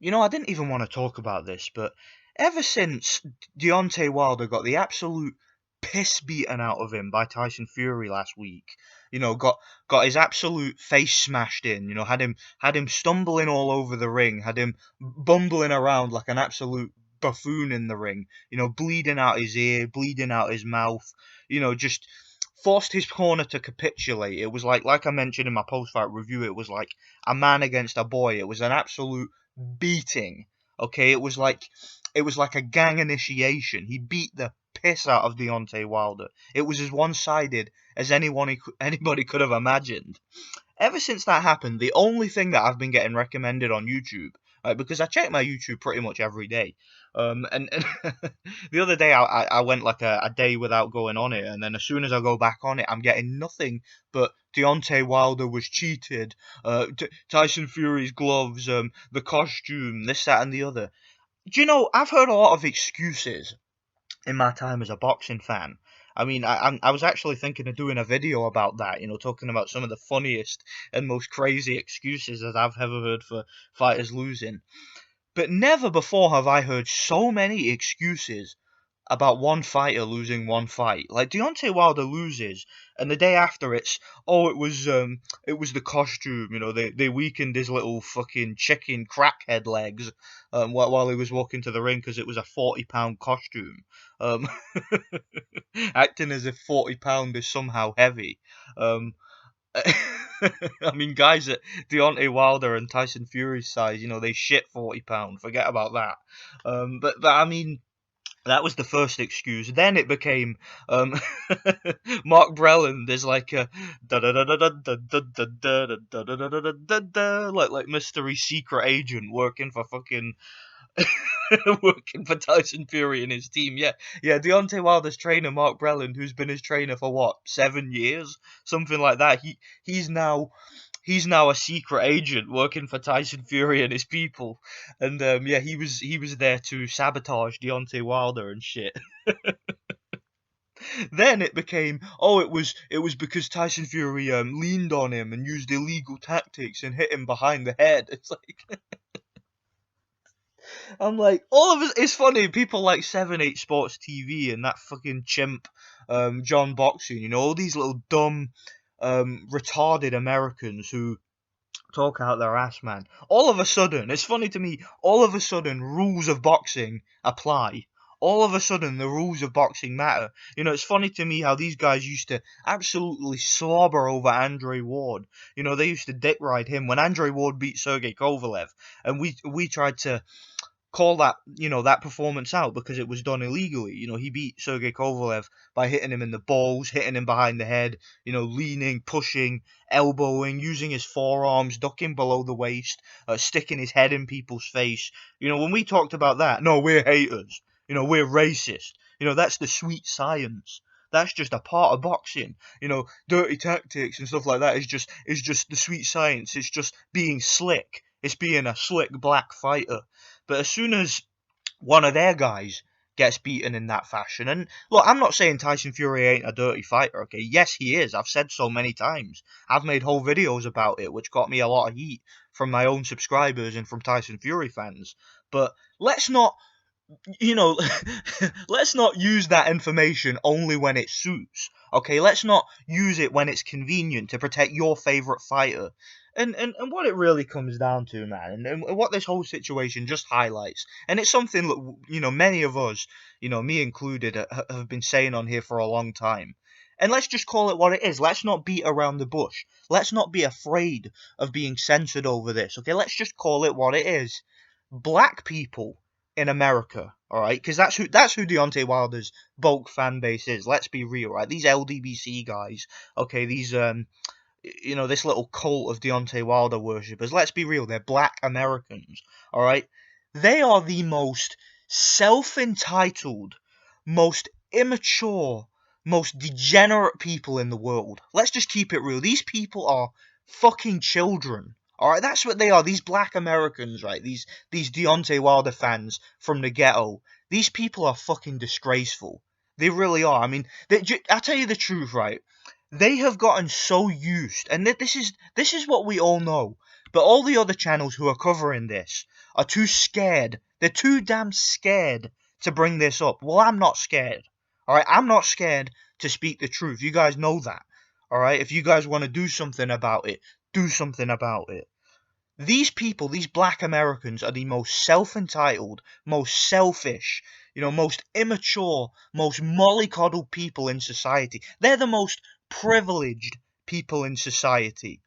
I didn't even want to talk about this, but ever since Deontay Wilder got the absolute piss beaten out of him by Tyson Fury last week, got his absolute face smashed in, had him stumbling all over the ring, had him bumbling around like an absolute buffoon in the ring, bleeding out his ear, bleeding out his mouth, just forced his corner to capitulate. It was like I mentioned in my post-fight review, it was like a man against a boy. It was an absolute beating. Okay, it was like a gang initiation. He beat the piss out of Deontay Wilder. It was as one-sided as anybody could have imagined. Ever since that happened, the only thing that I've been getting recommended on YouTube, because I check my YouTube pretty much every day, and the other day I went like a day without going on it, and then as soon as I go back on it, I'm getting nothing but Deontay Wilder was cheated, Tyson Fury's gloves, the costume, this, that, and the other. Do you know, I've heard a lot of excuses in my time as a boxing fan. I mean, I was actually thinking of doing a video about that, talking about some of the funniest and most crazy excuses that I've ever heard for fighters losing. But never before have I heard so many excuses about one fighter losing one fight. Like Deontay Wilder loses, and the day after it was the costume. They weakened his little fucking chicken crackhead legs while he was walking to the ring because it was a 40-pound costume. Um, acting as if 40 pound is somehow heavy. Um, I mean, guys at Deontay Wilder and Tyson Fury's size, they shit 40 pound. Forget about that. But I mean, that was the first excuse. Then it became Mark Breland is like a da da da da da da da da da da da da da da da, like mystery secret agent working for fucking working for Tyson Fury and his team. Yeah. Deontay Wilder's trainer Mark Breland, who's been his trainer for what, 7 years, something like that. He's now he's now a secret agent working for Tyson Fury and his people. And yeah, he was there to sabotage Deontay Wilder and shit. Then it became, oh, it was because Tyson Fury leaned on him and used illegal tactics and hit him behind the head. It's like I'm like, all of it. It's funny. People like 7-8 Sports TV and that fucking chimp, John Boxing. All these little dumb, retarded Americans who talk out their ass, man. All of a sudden, it's funny to me. All of a sudden, rules of boxing apply. All of a sudden, the rules of boxing matter. It's funny to me how these guys used to absolutely slobber over Andre Ward. They used to dick ride him when Andre Ward beat Sergey Kovalev, and we tried to call that performance out because it was done illegally. He beat Sergey Kovalev by hitting him in the balls, hitting him behind the head, leaning, pushing, elbowing, using his forearms, ducking below the waist, sticking his head in people's face. When we talked about that, no, we're haters. We're racist. That's the sweet science. That's just a part of boxing. Dirty tactics and stuff like that is just the sweet science. It's just being slick. It's being a slick black fighter. But as soon as one of their guys gets beaten in that fashion, and look, I'm not saying Tyson Fury ain't a dirty fighter, okay? Yes, he is. I've said so many times. I've made whole videos about it, which got me a lot of heat from my own subscribers and from Tyson Fury fans. But let's not, you know, let's not use that information only when it suits. Okay, let's not use it when it's convenient to protect your favorite fighter. And what it really comes down to, man, and what this whole situation just highlights, and it's something that many of us, me included, have been saying on here for a long time. And let's just call it what it is. Let's not beat around the bush. Let's not be afraid of being censored over this. Okay, let's just call it what it is. Black people in America, all right, because that's who Deontay Wilder's bulk fan base is. Let's be real, right? These LDBC guys, okay, these this little cult of Deontay Wilder worshippers. Let's be real, they're black Americans, all right. They are the most self-entitled, most immature, most degenerate people in the world. Let's just keep it real. These people are fucking children. All right, that's what they are. These black Americans, right? These Deontay Wilder fans from the ghetto. These people are fucking disgraceful. They really are. I mean, I tell you the truth, right? They have gotten so used, and this is what we all know. But all the other channels who are covering this are too scared. They're too damn scared to bring this up. Well, I'm not scared. All right, I'm not scared to speak the truth. You guys know that. All right, if you guys want to do something about it, do something about it. These people, these black Americans, are the most self-entitled, most selfish, most immature, most mollycoddled people in society. They're the most privileged people in society.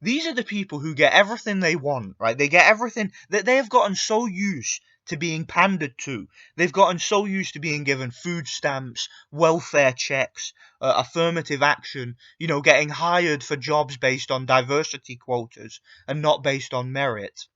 These are the people who get everything they want, right? They get everything that they have gotten so used to being pandered to. They've gotten so used to being given food stamps, welfare checks, affirmative action, getting hired for jobs based on diversity quotas and not based on merit.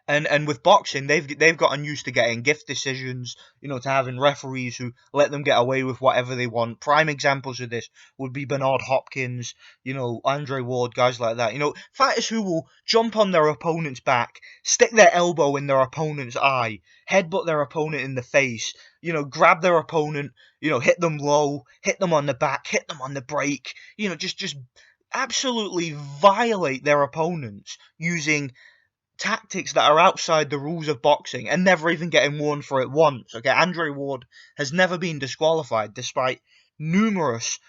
And with boxing, they've gotten used to getting gift decisions, to having referees who let them get away with whatever they want. Prime examples of this would be Bernard Hopkins, Andre Ward, guys like that. Fighters who will jump on their opponent's back, stick their elbow in their opponent's eye, headbutt their opponent in the face, grab their opponent, hit them low, hit them on the back, hit them on the break, just absolutely violate their opponents using tactics that are outside the rules of boxing and never even getting warned for it once. Okay, Andre Ward has never been disqualified despite numerous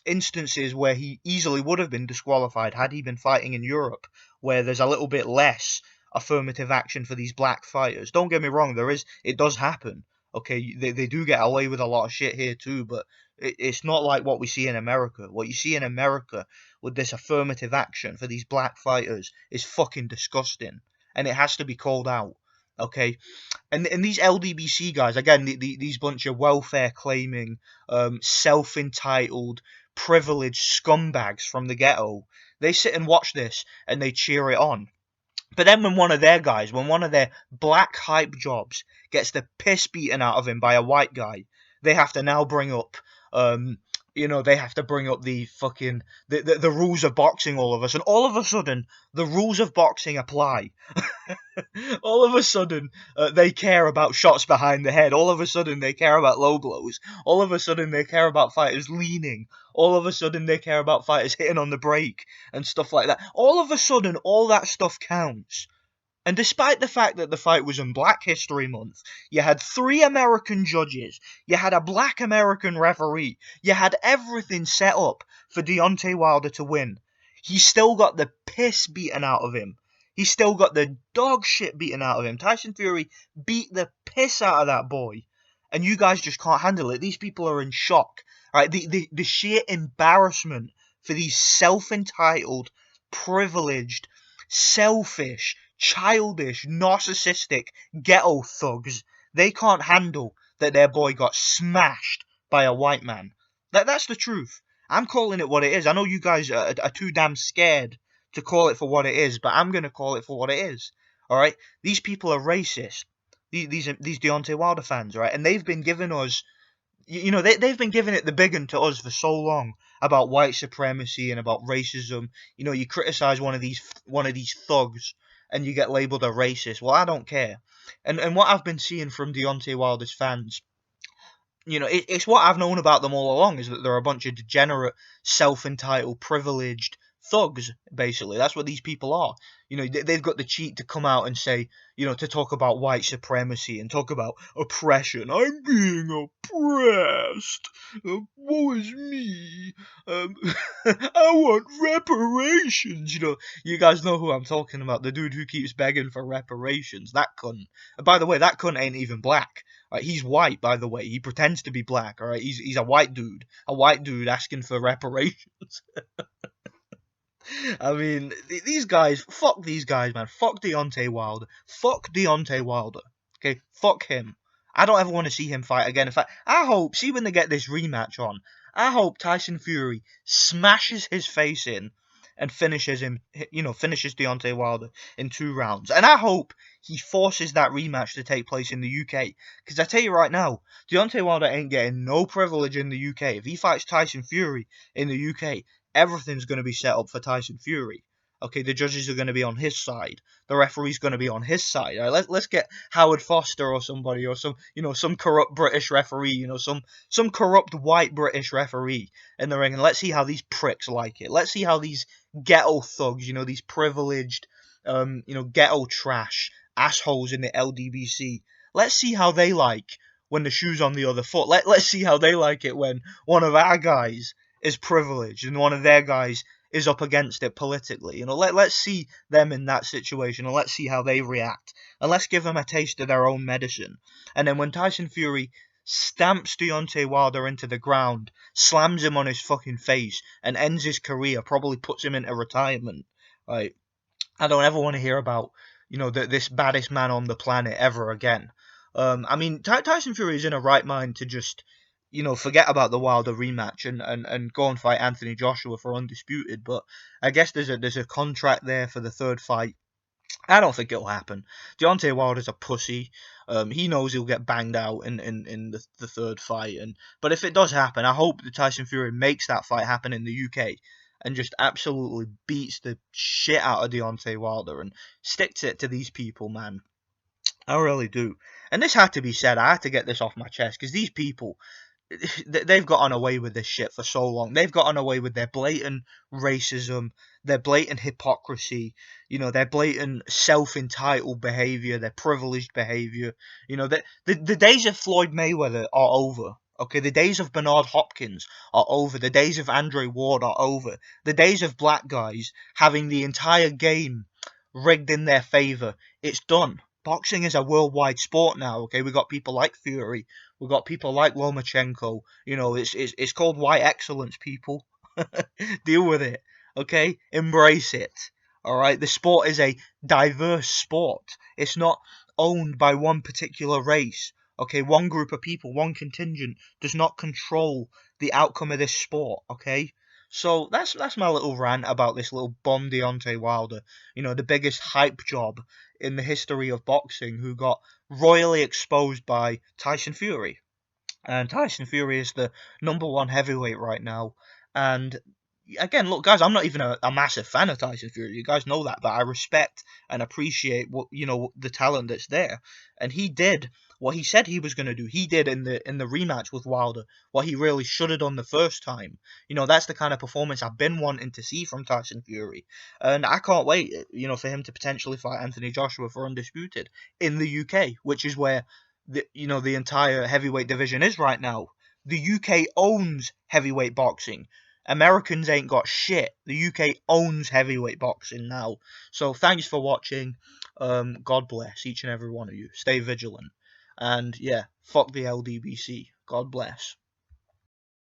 instances where he easily would have been disqualified had he been fighting in Europe, where there's a little bit less affirmative action for these black fighters. Don't get me wrong, it does happen. Okay, they do get away with a lot of shit here too, but it's not like what we see in America. What you see in America with this affirmative action for these black fighters is fucking disgusting, and it has to be called out. Okay, and these LDBC guys, again, these bunch of welfare claiming, self entitled, privileged scumbags from the ghetto, they sit and watch this and they cheer it on. But then when one of their black hype jobs gets the piss beaten out of him by a white guy, they have to now bring up, they have to bring up the fucking the rules of boxing all of us, and all of a sudden the rules of boxing apply. All of a sudden, they care about shots behind the head. All of a sudden, they care about low blows. All of a sudden, they care about fighters leaning. All of a sudden, they care about fighters hitting on the break and stuff like that. All of a sudden, all that stuff counts. And despite the fact that the fight was in Black History Month, you had 3 American judges, you had a black American referee, you had everything set up for Deontay Wilder to win. He still got the piss beaten out of him. He still got the dog shit beaten out of him. Tyson Fury beat the piss out of that boy. And you guys just can't handle it. These people are in shock. Right? The sheer embarrassment for these self-entitled, privileged, selfish, childish, narcissistic ghetto thugs. They can't handle that their boy got smashed by a white man. That's the truth. I'm calling it what it is. I know you guys are too damn scared to call it for what it is, but I'm going to call it for what it is. All right? These people are racist. These Deontay Wilder fans, right? And they've been giving us, they've been giving it the big one to us for so long about white supremacy and about racism. You criticize one of these thugs and you get labeled a racist. Well, I don't care. And what I've been seeing from Deontay Wilder's fans, it's what I've known about them all along, is that they're a bunch of degenerate, self-entitled, privileged thugs, basically. That's what these people are. They've got the cheek to come out and say, to talk about white supremacy and talk about oppression. I'm being oppressed. Woe is me. I want reparations. You guys know who I'm talking about. The dude who keeps begging for reparations. That cunt. And by the way, that cunt ain't even black. Right, he's white, by the way. He pretends to be black. All right, he's a white dude asking for reparations. I mean, these guys, fuck these guys, man. Fuck Deontay Wilder. Fuck Deontay Wilder. Okay, fuck him. I don't ever want to see him fight again. In fact, I hope, see when they get this rematch on, I hope Tyson Fury smashes his face in and finishes him, finishes Deontay Wilder in 2 rounds. And I hope he forces that rematch to take place in the UK. Because I tell you right now, Deontay Wilder ain't getting no privilege in the UK. If he fights Tyson Fury in the UK, everything's going to be set up for Tyson Fury. Okay, the judges are going to be on his side. The referee's going to be on his side. All right, let's get Howard Foster or somebody, or some corrupt British referee, some corrupt white British referee in the ring, and let's see how these pricks like it. Let's see how these ghetto thugs, these privileged, ghetto trash, assholes in the LDBC. Let's see how they like when the shoe's on the other foot. Let's see how they like it when one of our guys is privileged and one of their guys is up against it politically. Let's see them in that situation and let's see how they react. And let's give them a taste of their own medicine. And then when Tyson Fury stamps Deontay Wilder into the ground, slams him on his fucking face, and ends his career, probably puts him into retirement, right? I don't ever want to hear about, this baddest man on the planet ever again. I mean, Tyson Fury is in a right mind to just, forget about the Wilder rematch and go and fight Anthony Joshua for undisputed. But I guess there's a contract there for the third fight. I don't think it'll happen. Deontay Wilder's a pussy. He knows he'll get banged out in the third fight. But if it does happen, I hope that Tyson Fury makes that fight happen in the UK and just absolutely beats the shit out of Deontay Wilder and sticks it to these people, man. I really do. And this had to be said. I had to get this off my chest because these people, they've gotten away with this shit for so long. They've gotten away with their blatant racism, their blatant hypocrisy, their blatant self-entitled behavior, their privileged behavior. The days of Floyd Mayweather are over. Okay, the days of Bernard Hopkins are over. The days of Andre Ward are over. The days of black guys having the entire game rigged in their favor, it's done. Boxing is a worldwide sport now. Okay, we got people like Fury, we got people like Lomachenko. It's called white excellence, people. Deal with it. Okay, embrace it. All right, the sport is a diverse sport. It's not owned by one particular race. Okay, one group of people, one contingent does not control the outcome of this sport. Okay, so that's my little rant about this little bum Deontay Wilder. The biggest hype job in the history of boxing, who got royally exposed by Tyson Fury. And Tyson Fury is the #1 heavyweight right now. And again, look, guys, I'm not even a massive fan of Tyson Fury. You guys know that, but I respect and appreciate the talent that's there. And he did what he said he was going to do. He did in the rematch with Wilder what he really should have done the first time. That's the kind of performance I've been wanting to see from Tyson Fury, and I can't wait. For him to potentially fight Anthony Joshua for undisputed in the UK, which is where the entire heavyweight division is right now. The UK owns heavyweight boxing. Americans ain't got shit. The UK owns heavyweight boxing now. So thanks for watching. God bless each and every one of you. Stay vigilant. And yeah, fuck the LDBC. God bless.